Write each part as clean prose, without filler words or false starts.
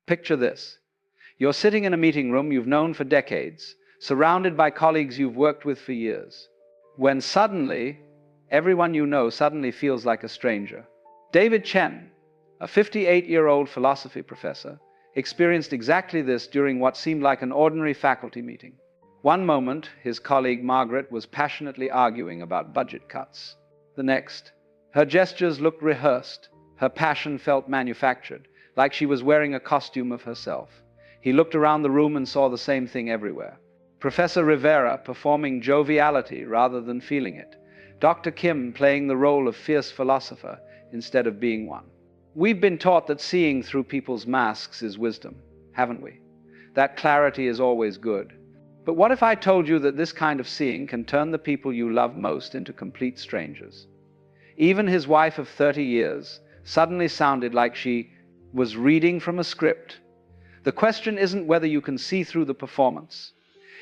Picture this. You're sitting in a meeting room you've known for decades, surrounded by colleagues you've worked with for years, when suddenly, everyone you know suddenly feels like a stranger. David Chen, a 58-year-old philosophy professor, experienced exactly this during what seemed like an ordinary faculty meeting. One moment, his colleague Margaret was passionately arguing about budget cuts. The next, her gestures looked rehearsed, her passion felt manufactured, like she was wearing a costume of herself. He looked around the room and saw the same thing everywhere. Professor Rivera performing joviality rather than feeling it. Dr. Kim playing the role of fierce philosopher instead of being one. We've been taught that seeing through people's masks is wisdom, haven't we? That clarity is always good. But what if I told you that this kind of seeing can turn the people you love most into complete strangers? Even his wife of 30 years suddenly sounded like she was reading from a script. The question isn't whether you can see through the performance.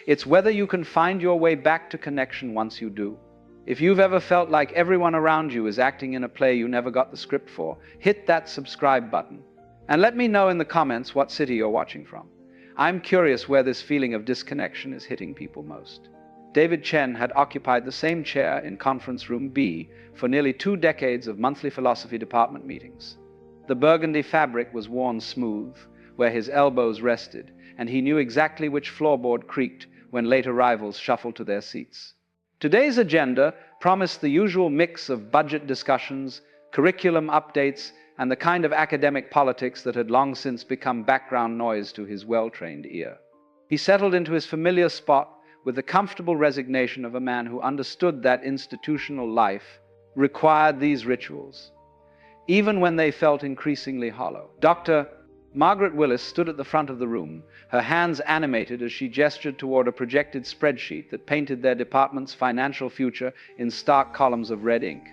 It's whether you can find your way back to connection once you do. If you've ever felt like everyone around you is acting in a play you never got the script for, hit that subscribe button. And let me know in the comments what city you're watching from. I'm curious where this feeling of disconnection is hitting people most. David Chen had occupied the same chair in Conference Room B for nearly 2 decades of monthly philosophy department meetings. The burgundy fabric was worn smooth, where his elbows rested, and he knew exactly which floorboard creaked when late arrivals shuffled to their seats. Today's agenda promised the usual mix of budget discussions, curriculum updates, and the kind of academic politics that had long since become background noise to his well-trained ear. He settled into his familiar spot with the comfortable resignation of a man who understood that institutional life required these rituals, even when they felt increasingly hollow. Dr. Margaret Willis stood at the front of the room, her hands animated as she gestured toward a projected spreadsheet that painted their department's financial future in stark columns of red ink.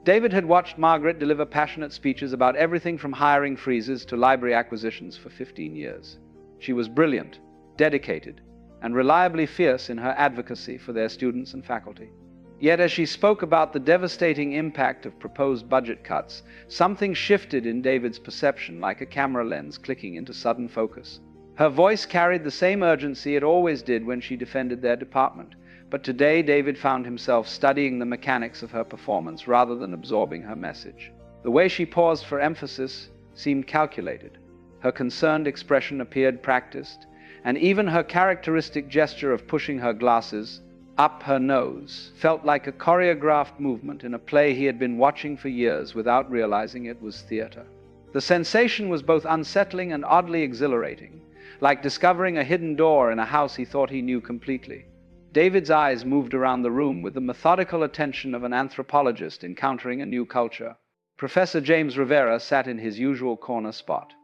David had watched Margaret deliver passionate speeches about everything from hiring freezes to library acquisitions for 15 years. She was brilliant, dedicated, and reliably fierce in her advocacy for their students and faculty. Yet as she spoke about the devastating impact of proposed budget cuts, something shifted in David's perception, like a camera lens clicking into sudden focus. Her voice carried the same urgency it always did when she defended their department, but today David found himself studying the mechanics of her performance rather than absorbing her message. The way she paused for emphasis seemed calculated. Her concerned expression appeared practiced, and even her characteristic gesture of pushing her glasses up her nose felt like a choreographed movement in a play he had been watching for years without realizing it was theater. The sensation was both unsettling and oddly exhilarating, like discovering a hidden door in a house he thought he knew completely. David's eyes moved around the room with the methodical attention of an anthropologist encountering a new culture. Professor James Rivera sat in his usual corner spot,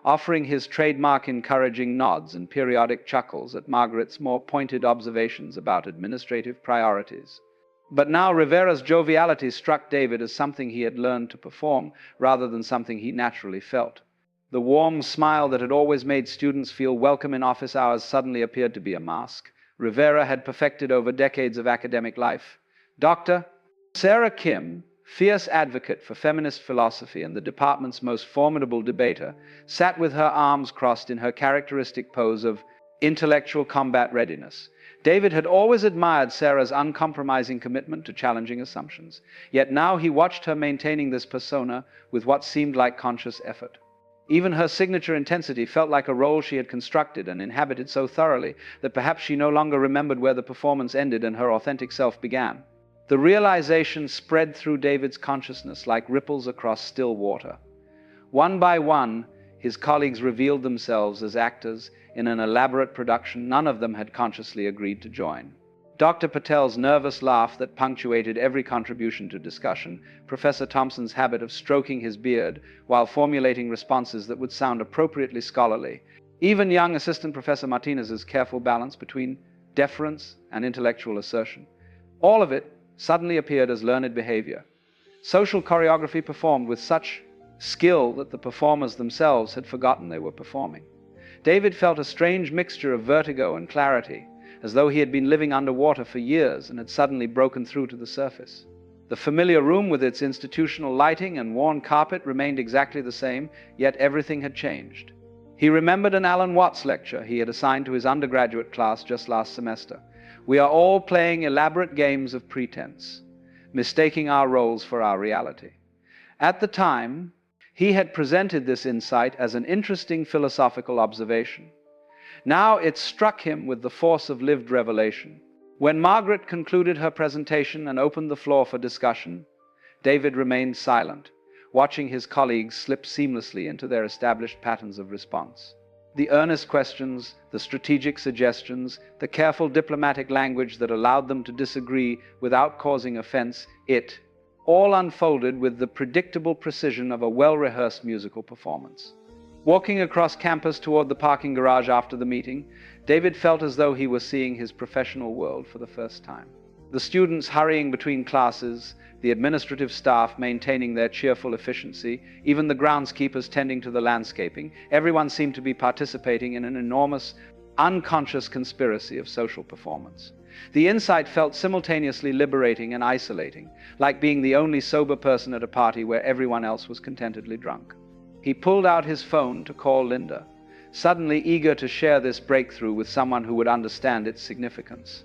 offering his trademark encouraging nods and periodic chuckles at Margaret's more pointed observations about administrative priorities. But now Rivera's joviality struck David as something he had learned to perform rather than something he naturally felt. The warm smile that had always made students feel welcome in office hours suddenly appeared to be a mask Rivera had perfected over decades of academic life. Dr. Sarah Kim, fierce advocate for feminist philosophy and the department's most formidable debater, sat with her arms crossed in her characteristic pose of intellectual combat readiness. David had always admired Sarah's uncompromising commitment to challenging assumptions, yet now he watched her maintaining this persona with what seemed like conscious effort. Even her signature intensity felt like a role she had constructed and inhabited so thoroughly that perhaps she no longer remembered where the performance ended and her authentic self began. The realization spread through David's consciousness like ripples across still water. One by one, his colleagues revealed themselves as actors in an elaborate production none of them had consciously agreed to join. Dr. Patel's nervous laugh that punctuated every contribution to discussion, Professor Thompson's habit of stroking his beard while formulating responses that would sound appropriately scholarly, even young Assistant Professor Martinez's careful balance between deference and intellectual assertion. All of it suddenly appeared as learned behavior. Social choreography performed with such skill that the performers themselves had forgotten they were performing. David felt a strange mixture of vertigo and clarity, as though he had been living underwater for years and had suddenly broken through to the surface. The familiar room with its institutional lighting and worn carpet remained exactly the same, yet everything had changed. He remembered an Alan Watts lecture he had assigned to his undergraduate class just last semester. We are all playing elaborate games of pretense, mistaking our roles for our reality. At the time, he had presented this insight as an interesting philosophical observation. Now it struck him with the force of lived revelation. When Margaret concluded her presentation and opened the floor for discussion, David remained silent, watching his colleagues slip seamlessly into their established patterns of response. The earnest questions, the strategic suggestions, the careful diplomatic language that allowed them to disagree without causing offense, it all unfolded with the predictable precision of a well-rehearsed musical performance. Walking across campus toward the parking garage after the meeting, David felt as though he was seeing his professional world for the first time. The students hurrying between classes, the administrative staff maintaining their cheerful efficiency, even the groundskeepers tending to the landscaping, everyone seemed to be participating in an enormous, unconscious conspiracy of social performance. The insight felt simultaneously liberating and isolating, like being the only sober person at a party where everyone else was contentedly drunk. He pulled out his phone to call Linda, suddenly eager to share this breakthrough with someone who would understand its significance.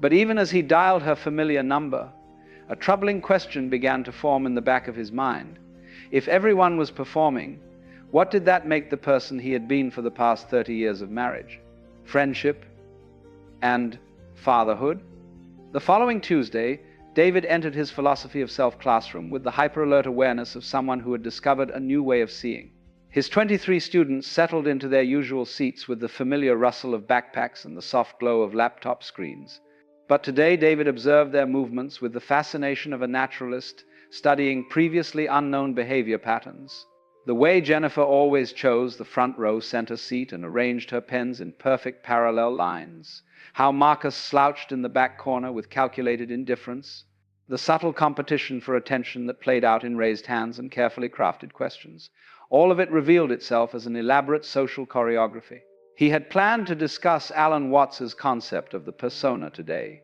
But even as he dialed her familiar number, a troubling question began to form in the back of his mind. If everyone was performing, what did that make the person he had been for the past 30 years of marriage, friendship, and fatherhood? The following Tuesday, David entered his philosophy of self classroom with the hyper-alert awareness of someone who had discovered a new way of seeing. His 23 students settled into their usual seats with the familiar rustle of backpacks and the soft glow of laptop screens. But today David observed their movements with the fascination of a naturalist studying previously unknown behavior patterns. The way Jennifer always chose the front row center seat and arranged her pens in perfect parallel lines. How Marcus slouched in the back corner with calculated indifference. The subtle competition for attention that played out in raised hands and carefully crafted questions. All of it revealed itself as an elaborate social choreography. He had planned to discuss Alan Watts's concept of the persona today,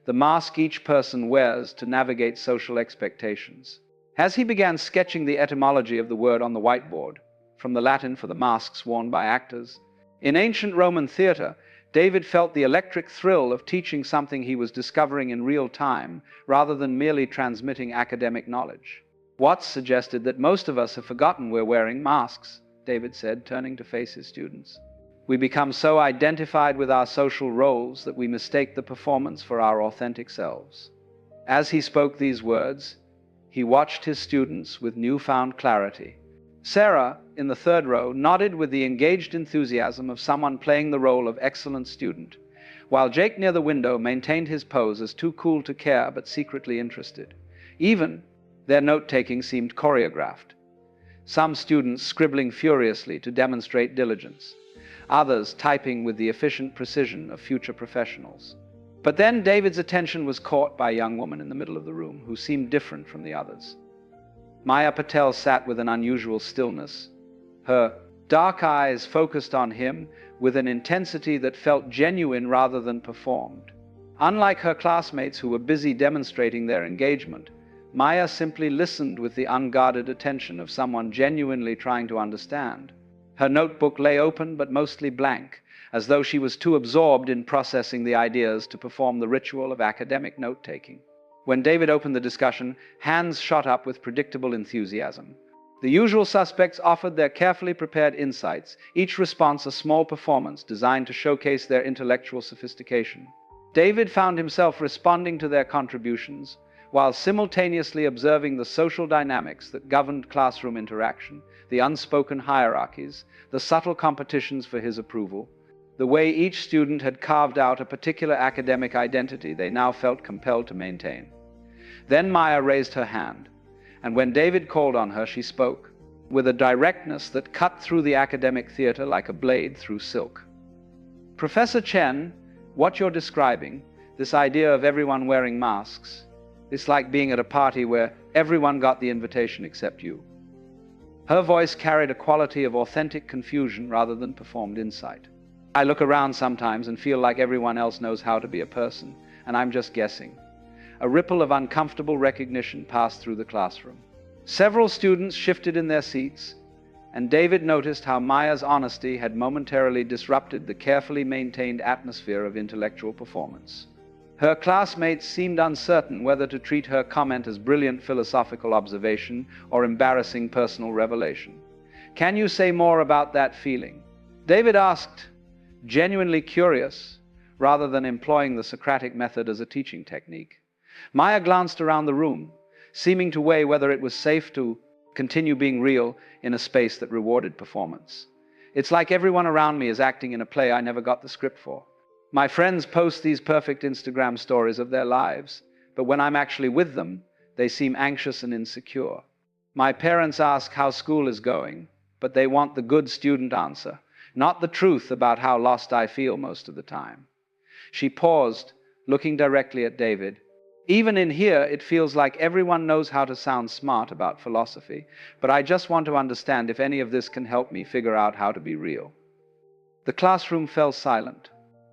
the mask each person wears to navigate social expectations. As he began sketching the etymology of the word on the whiteboard, from the Latin for the masks worn by actors, in ancient Roman theater, David felt the electric thrill of teaching something he was discovering in real time rather than merely transmitting academic knowledge. Watts suggested that most of us have forgotten we're wearing masks, David said, turning to face his students. We become so identified with our social roles that we mistake the performance for our authentic selves. As he spoke these words, he watched his students with newfound clarity. Sarah, in the third row, nodded with the engaged enthusiasm of someone playing the role of excellent student, while Jake near the window maintained his pose as too cool to care but secretly interested. Even their note-taking seemed choreographed, some students scribbling furiously to demonstrate diligence, others typing with the efficient precision of future professionals. But then David's attention was caught by a young woman in the middle of the room who seemed different from the others. Maya Patel sat with an unusual stillness, her dark eyes focused on him with an intensity that felt genuine rather than performed. Unlike her classmates who were busy demonstrating their engagement, Maya simply listened with the unguarded attention of someone genuinely trying to understand. Her notebook lay open but mostly blank, as though she was too absorbed in processing the ideas to perform the ritual of academic note-taking. When David opened the discussion, hands shot up with predictable enthusiasm. The usual suspects offered their carefully prepared insights, each response a small performance designed to showcase their intellectual sophistication. David found himself responding to their contributions, while simultaneously observing the social dynamics that governed classroom interaction, the unspoken hierarchies, the subtle competitions for his approval, the way each student had carved out a particular academic identity they now felt compelled to maintain. Then Maya raised her hand, and when David called on her, she spoke, with a directness that cut through the academic theater like a blade through silk. Professor Chen, what you're describing, this idea of everyone wearing masks, it's like being at a party where everyone got the invitation except you. Her voice carried a quality of authentic confusion rather than performed insight. I look around sometimes and feel like everyone else knows how to be a person, and I'm just guessing. A ripple of uncomfortable recognition passed through the classroom. Several students shifted in their seats, and David noticed how Maya's honesty had momentarily disrupted the carefully maintained atmosphere of intellectual performance. Her classmates seemed uncertain whether to treat her comment as brilliant philosophical observation or embarrassing personal revelation. "Can you say more about that feeling?" David asked, genuinely curious, rather than employing the Socratic method as a teaching technique. Maya glanced around the room, seeming to weigh whether it was safe to continue being real in a space that rewarded performance. "It's like everyone around me is acting in a play I never got the script for. My friends post these perfect Instagram stories of their lives, but when I'm actually with them, they seem anxious and insecure. My parents ask how school is going, but they want the good student answer, not the truth about how lost I feel most of the time." She paused, looking directly at David. "Even in here, it feels like everyone knows how to sound smart about philosophy, but I just want to understand if any of this can help me figure out how to be real." The classroom fell silent.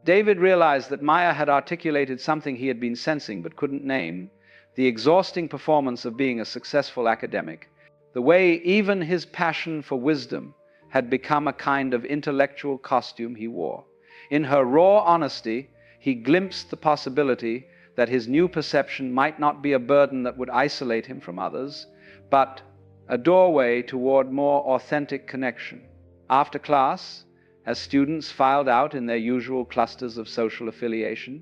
David realized that Maya had articulated something he had been sensing but couldn't name: the exhausting performance of being a successful academic, the way even his passion for wisdom had become a kind of intellectual costume he wore. In her raw honesty, he glimpsed the possibility that his new perception might not be a burden that would isolate him from others, but a doorway toward more authentic connection. After class, as students filed out in their usual clusters of social affiliation,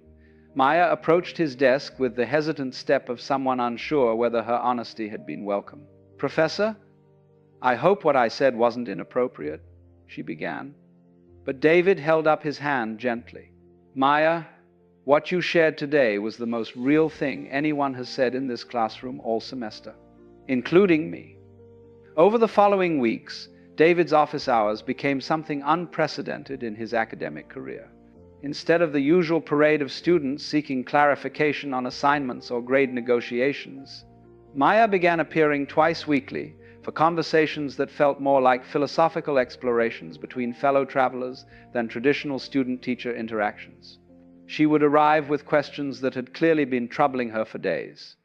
Maya approached his desk with the hesitant step of someone unsure whether her honesty had been welcome. "Professor, I hope what I said wasn't inappropriate," she began. But David held up his hand gently. "Maya, what you shared today was the most real thing anyone has said in this classroom all semester, including me." Over the following weeks, David's office hours became something unprecedented in his academic career. Instead of the usual parade of students seeking clarification on assignments or grade negotiations, Maya began appearing twice weekly for conversations that felt more like philosophical explorations between fellow travelers than traditional student-teacher interactions. She would arrive with questions that had clearly been troubling her for days.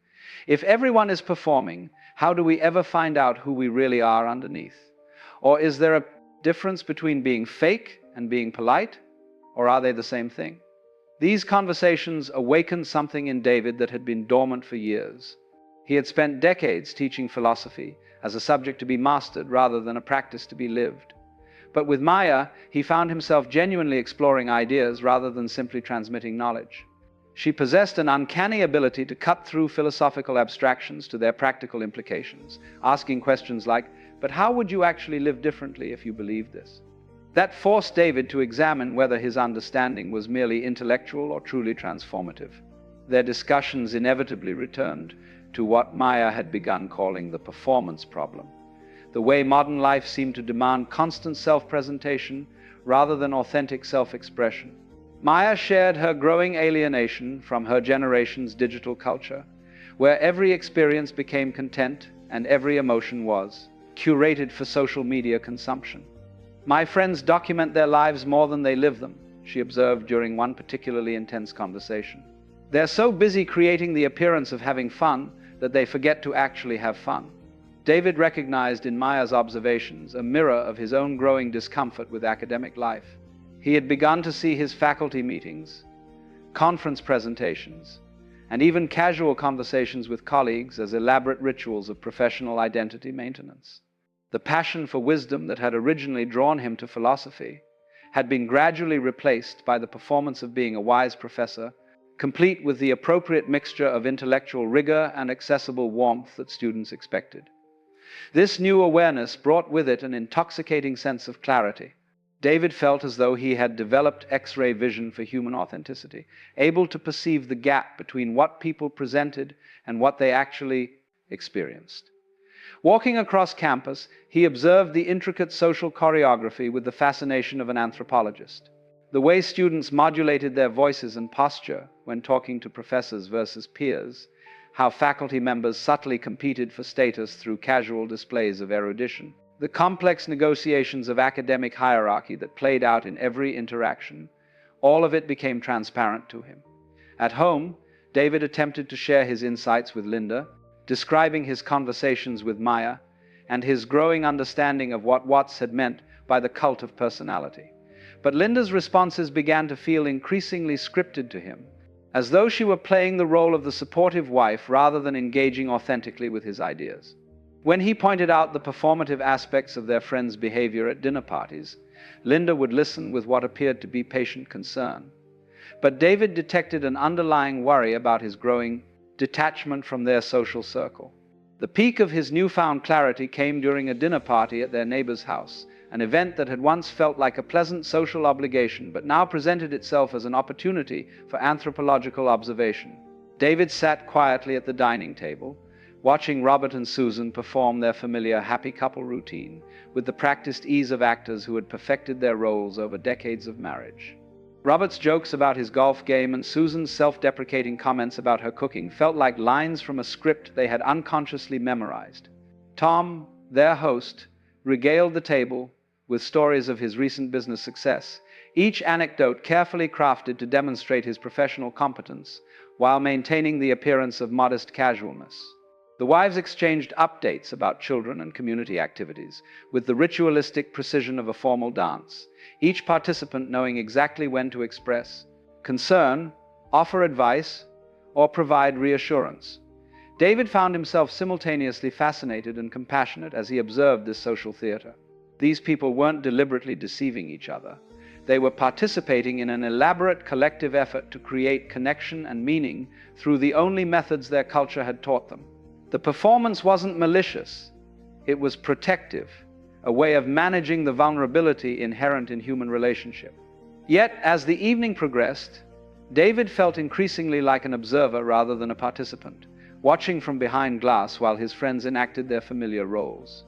If everyone is performing, how do we ever find out who we really are underneath? Or is there a difference between being fake and being polite? Or are they the same thing? These conversations awakened something in David that had been dormant for years. He had spent decades teaching philosophy as a subject to be mastered rather than a practice to be lived. But with Maya, he found himself genuinely exploring ideas rather than simply transmitting knowledge. She possessed an uncanny ability to cut through philosophical abstractions to their practical implications, asking questions like, "But how would you actually live differently if you believed this?" That forced David to examine whether his understanding was merely intellectual or truly transformative. Their discussions inevitably returned to what Maya had begun calling the performance problem, the way modern life seemed to demand constant self-presentation rather than authentic self-expression. Maya shared her growing alienation from her generation's digital culture, where every experience became content and every emotion was curated for social media consumption. "My friends document their lives more than they live them," she observed during one particularly intense conversation. "They're so busy creating the appearance of having fun that they forget to actually have fun." David recognized in Maya's observations a mirror of his own growing discomfort with academic life. He had begun to see his faculty meetings, conference presentations, and even casual conversations with colleagues as elaborate rituals of professional identity maintenance. The passion for wisdom that had originally drawn him to philosophy had been gradually replaced by the performance of being a wise professor, complete with the appropriate mixture of intellectual rigor and accessible warmth that students expected. This new awareness brought with it an intoxicating sense of clarity. David felt as though he had developed X-ray vision for human authenticity, able to perceive the gap between what people presented and what they actually experienced. Walking across campus, he observed the intricate social choreography with the fascination of an anthropologist. The way students modulated their voices and posture when talking to professors versus peers, how faculty members subtly competed for status through casual displays of erudition, the complex negotiations of academic hierarchy that played out in every interaction, all of it became transparent to him. At home, David attempted to share his insights with Linda, describing his conversations with Maya, and his growing understanding of what Watts had meant by the cult of personality. But Linda's responses began to feel increasingly scripted to him, as though she were playing the role of the supportive wife rather than engaging authentically with his ideas. When he pointed out the performative aspects of their friend's behavior at dinner parties, Linda would listen with what appeared to be patient concern. But David detected an underlying worry about his growing detachment from their social circle. The peak of his newfound clarity came during a dinner party at their neighbor's house, an event that had once felt like a pleasant social obligation but now presented itself as an opportunity for anthropological observation. David sat quietly at the dining table, watching Robert and Susan perform their familiar happy couple routine with the practiced ease of actors who had perfected their roles over decades of marriage. Robert's jokes about his golf game and Susan's self-deprecating comments about her cooking felt like lines from a script they had unconsciously memorized. Tom, their host, regaled the table with stories of his recent business success, each anecdote carefully crafted to demonstrate his professional competence while maintaining the appearance of modest casualness. The wives exchanged updates about children and community activities with the ritualistic precision of a formal dance, each participant knowing exactly when to express concern, offer advice, or provide reassurance. David found himself simultaneously fascinated and compassionate as he observed this social theater. These people weren't deliberately deceiving each other. They were participating in an elaborate collective effort to create connection and meaning through the only methods their culture had taught them. The performance wasn't malicious. It was protective, a way of managing the vulnerability inherent in human relationship. Yet, as the evening progressed, David felt increasingly like an observer rather than a participant, watching from behind glass while his friends enacted their familiar roles.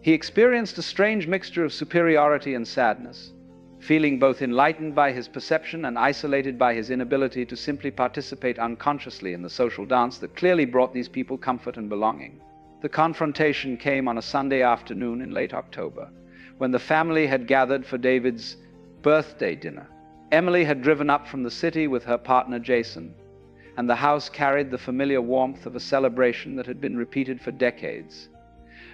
He experienced a strange mixture of superiority and sadness, feeling both enlightened by his perception and isolated by his inability to simply participate unconsciously in the social dance that clearly brought these people comfort and belonging. The confrontation came on a Sunday afternoon in late October, when the family had gathered for David's birthday dinner. Emily had driven up from the city with her partner Jason, and the house carried the familiar warmth of a celebration that had been repeated for decades.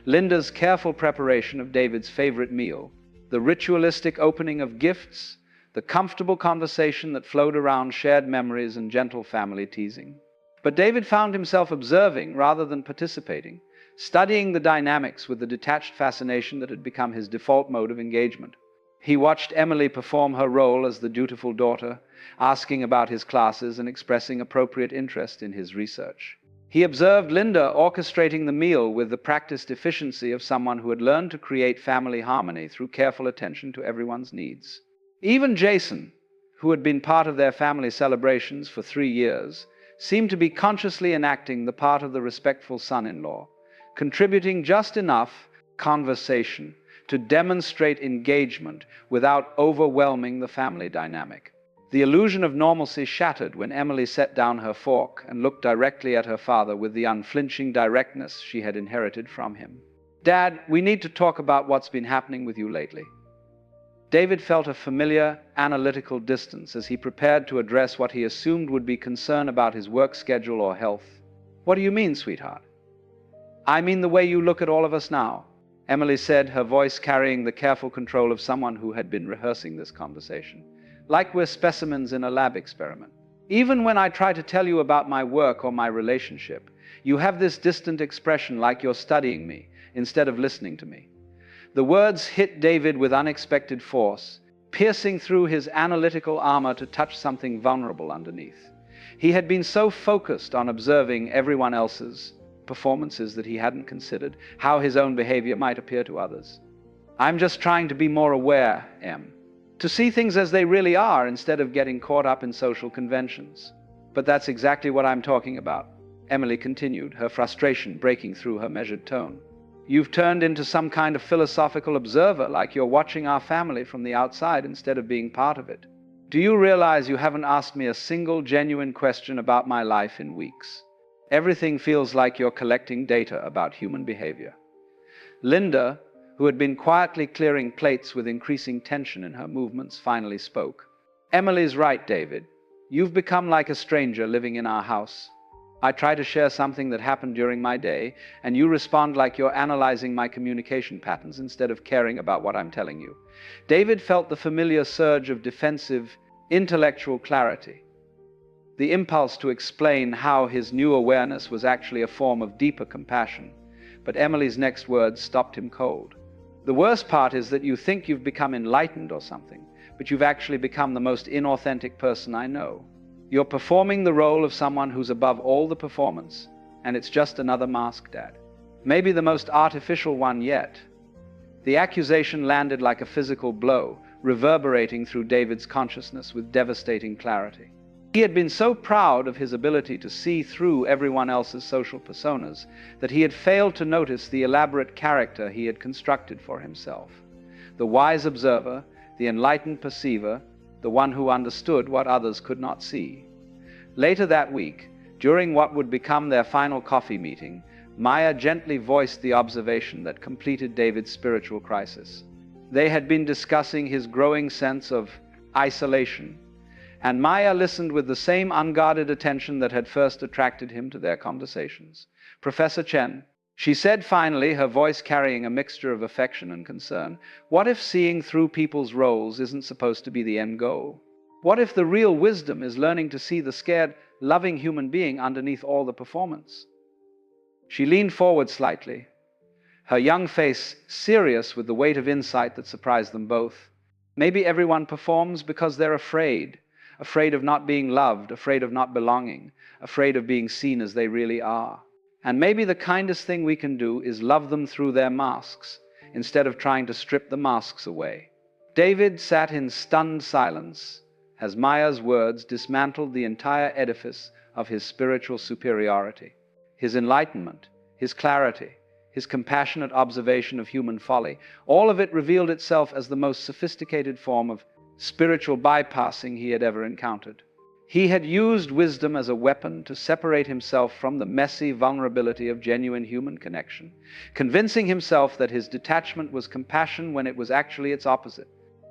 Linda's careful preparation of David's favorite meal, the ritualistic opening of gifts, the comfortable conversation that flowed around shared memories and gentle family teasing. But David found himself observing rather than participating, studying the dynamics with the detached fascination that had become his default mode of engagement. He watched Emily perform her role as the dutiful daughter, asking about his classes and expressing appropriate interest in his research. He observed Linda orchestrating the meal with the practiced efficiency of someone who had learned to create family harmony through careful attention to everyone's needs. Even Jason, who had been part of their family celebrations for 3 years, seemed to be consciously enacting the part of the respectful son-in-law, contributing just enough conversation to demonstrate engagement without overwhelming the family dynamic. The illusion of normalcy shattered when Emily set down her fork and looked directly at her father with the unflinching directness she had inherited from him. "Dad, we need to talk about what's been happening with you lately." David felt a familiar, analytical distance as he prepared to address what he assumed would be concern about his work schedule or health. "What do you mean, sweetheart?" "I mean the way you look at all of us now," Emily said, her voice carrying the careful control of someone who had been rehearsing this conversation. "Like we're specimens in a lab experiment. Even when I try to tell you about my work or my relationship, you have this distant expression like you're studying me instead of listening to me." The words hit David with unexpected force, piercing through his analytical armor to touch something vulnerable underneath. He had been so focused on observing everyone else's performances that he hadn't considered how his own behavior might appear to others. "I'm just trying to be more aware, Em. To see things as they really are instead of getting caught up in social conventions." "But that's exactly what I'm talking about," Emily continued, her frustration breaking through her measured tone. "You've turned into some kind of philosophical observer, like you're watching our family from the outside instead of being part of it. Do you realize you haven't asked me a single genuine question about my life in weeks? Everything feels like you're collecting data about human behavior." Linda, who had been quietly clearing plates with increasing tension in her movements, finally spoke. "Emily's right, David. You've become like a stranger living in our house. I try to share something that happened during my day, and you respond like you're analyzing my communication patterns instead of caring about what I'm telling you. David felt the familiar surge of defensive, intellectual clarity, the impulse to explain how his new awareness was actually a form of deeper compassion. But Emily's next words stopped him cold. The worst part is that you think you've become enlightened or something, but you've actually become the most inauthentic person I know. You're performing the role of someone who's above all the performance, and it's just another mask, Dad. Maybe the most artificial one yet. The accusation landed like a physical blow, reverberating through David's consciousness with devastating clarity. He had been so proud of his ability to see through everyone else's social personas that he had failed to notice the elaborate character he had constructed for himself. The wise observer, the enlightened perceiver, the one who understood what others could not see. Later that week, during what would become their final coffee meeting, Maya gently voiced the observation that completed David's spiritual crisis. They had been discussing his growing sense of isolation, and Maya listened with the same unguarded attention that had first attracted him to their conversations. "Professor Chen," she said finally, her voice carrying a mixture of affection and concern, "what if seeing through people's roles isn't supposed to be the end goal? What if the real wisdom is learning to see the scared, loving human being underneath all the performance?" She leaned forward slightly, her young face serious with the weight of insight that surprised them both. Maybe everyone performs because they're afraid of not being loved, afraid of not belonging, afraid of being seen as they really are. And maybe the kindest thing we can do is love them through their masks, instead of trying to strip the masks away. David sat in stunned silence as Maya's words dismantled the entire edifice of his spiritual superiority. His enlightenment, his clarity, his compassionate observation of human folly, all of it revealed itself as the most sophisticated form of spiritual bypassing he had ever encountered. He had used wisdom as a weapon to separate himself from the messy vulnerability of genuine human connection, convincing himself that his detachment was compassion when it was actually its opposite.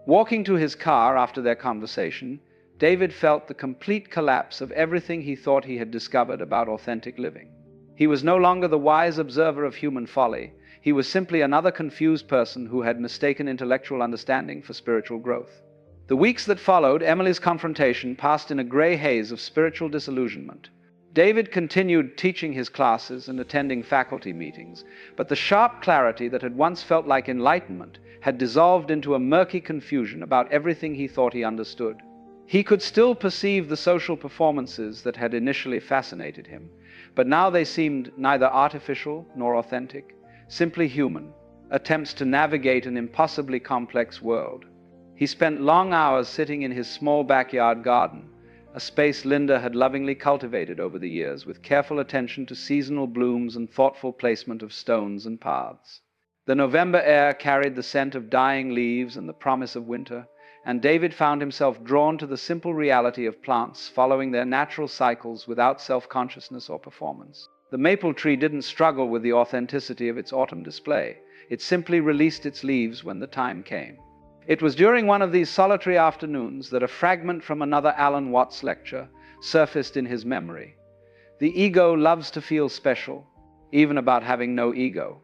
Walking to his car after their conversation, David felt the complete collapse of everything he thought he had discovered about authentic living. He was no longer the wise observer of human folly. He was simply another confused person who had mistaken intellectual understanding for spiritual growth. The weeks that followed Emily's confrontation passed in a gray haze of spiritual disillusionment. David continued teaching his classes and attending faculty meetings, but the sharp clarity that had once felt like enlightenment had dissolved into a murky confusion about everything he thought he understood. He could still perceive the social performances that had initially fascinated him, but now they seemed neither artificial nor authentic, simply human, attempts to navigate an impossibly complex world. He spent long hours sitting in his small backyard garden, a space Linda had lovingly cultivated over the years, with careful attention to seasonal blooms and thoughtful placement of stones and paths. The November air carried the scent of dying leaves and the promise of winter, and David found himself drawn to the simple reality of plants following their natural cycles without self-consciousness or performance. The maple tree didn't struggle with the authenticity of its autumn display. It simply released its leaves when the time came. It was during one of these solitary afternoons that a fragment from another Alan Watts lecture surfaced in his memory. The ego loves to feel special, even about having no ego.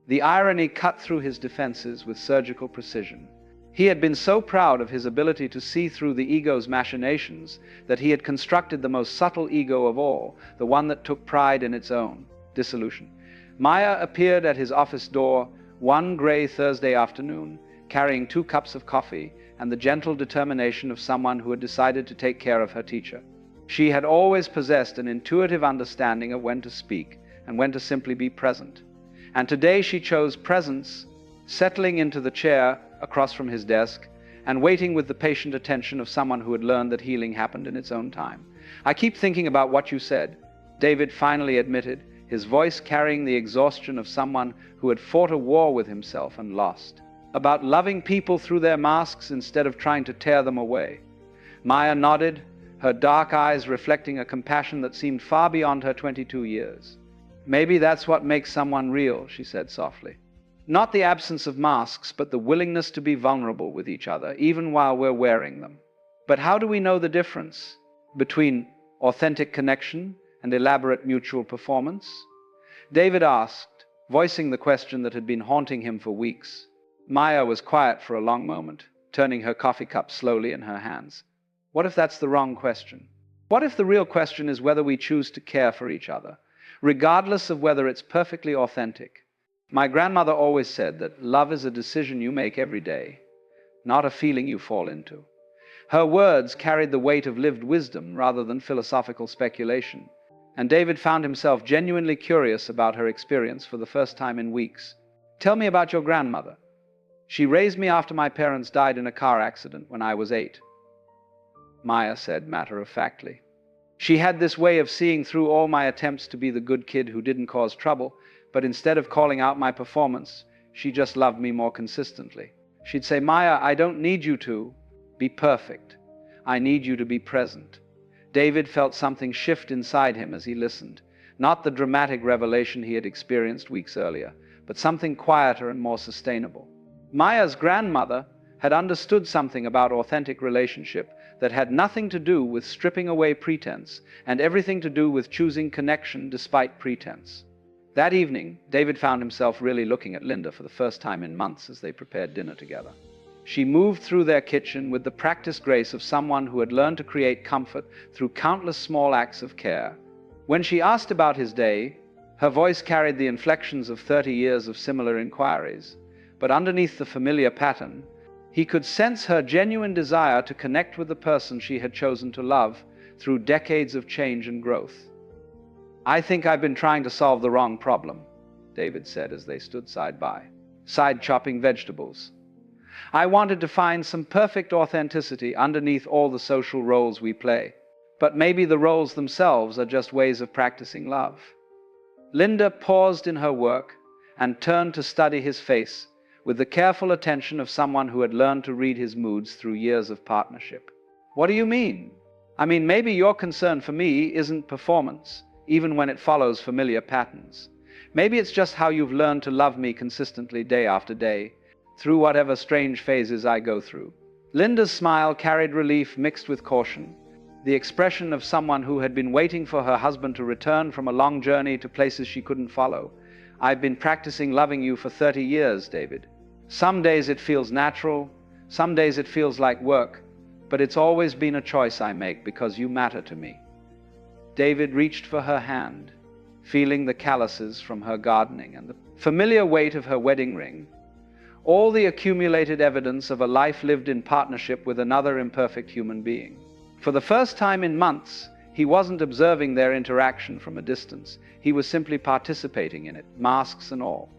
The irony cut through his defenses with surgical precision. He had been so proud of his ability to see through the ego's machinations that he had constructed the most subtle ego of all, the one that took pride in its own dissolution. Maya appeared at his office door one gray Thursday afternoon, carrying 2 cups of coffee and the gentle determination of someone who had decided to take care of her teacher. She had always possessed an intuitive understanding of when to speak and when to simply be present. And today she chose presence, settling into the chair across from his desk and waiting with the patient attention of someone who had learned that healing happened in its own time. "I keep thinking about what you said," David finally admitted, his voice carrying the exhaustion of someone who had fought a war with himself and lost. "About loving people through their masks instead of trying to tear them away." Maya nodded, her dark eyes reflecting a compassion that seemed far beyond her 22 years. "Maybe that's what makes someone real," she said softly. "Not the absence of masks, but the willingness to be vulnerable with each other, even while we're wearing them." But how do we know the difference between authentic connection and elaborate mutual performance? David asked, voicing the question that had been haunting him for weeks. Maya was quiet for a long moment, turning her coffee cup slowly in her hands. What if that's the wrong question? What if the real question is whether we choose to care for each other, regardless of whether it's perfectly authentic? My grandmother always said that love is a decision you make every day, not a feeling you fall into. Her words carried the weight of lived wisdom rather than philosophical speculation, and David found himself genuinely curious about her experience for the first time in weeks. Tell me about your grandmother. She raised me after my parents died in a car accident when I was 8. Maya said matter-of-factly. She had this way of seeing through all my attempts to be the good kid who didn't cause trouble, but instead of calling out my performance, she just loved me more consistently. She'd say, Maya, I don't need you to be perfect. I need you to be present. David felt something shift inside him as he listened, not the dramatic revelation he had experienced weeks earlier, but something quieter and more sustainable. Maya's grandmother had understood something about authentic relationship that had nothing to do with stripping away pretense and everything to do with choosing connection despite pretense. That evening, David found himself really looking at Linda for the first time in months as they prepared dinner together. She moved through their kitchen with the practiced grace of someone who had learned to create comfort through countless small acts of care. When she asked about his day, her voice carried the inflections of 30 years of similar inquiries, but underneath the familiar pattern, he could sense her genuine desire to connect with the person she had chosen to love through decades of change and growth. I think I've been trying to solve the wrong problem, David said as they stood side by side chopping vegetables. I wanted to find some perfect authenticity underneath all the social roles we play, but maybe the roles themselves are just ways of practicing love. Linda paused in her work and turned to study his face with the careful attention of someone who had learned to read his moods through years of partnership. What do you mean? I mean, maybe your concern for me isn't performance, even when it follows familiar patterns. Maybe it's just how you've learned to love me consistently day after day, through whatever strange phases I go through. Linda's smile carried relief mixed with caution, the expression of someone who had been waiting for her husband to return from a long journey to places she couldn't follow. I've been practicing loving you for 30 years, David. Some days it feels natural, some days it feels like work, but it's always been a choice I make because you matter to me. David reached for her hand, feeling the calluses from her gardening and the familiar weight of her wedding ring, all the accumulated evidence of a life lived in partnership with another imperfect human being. For the first time in months, he wasn't observing their interaction from a distance. He was simply participating in it, masks and all.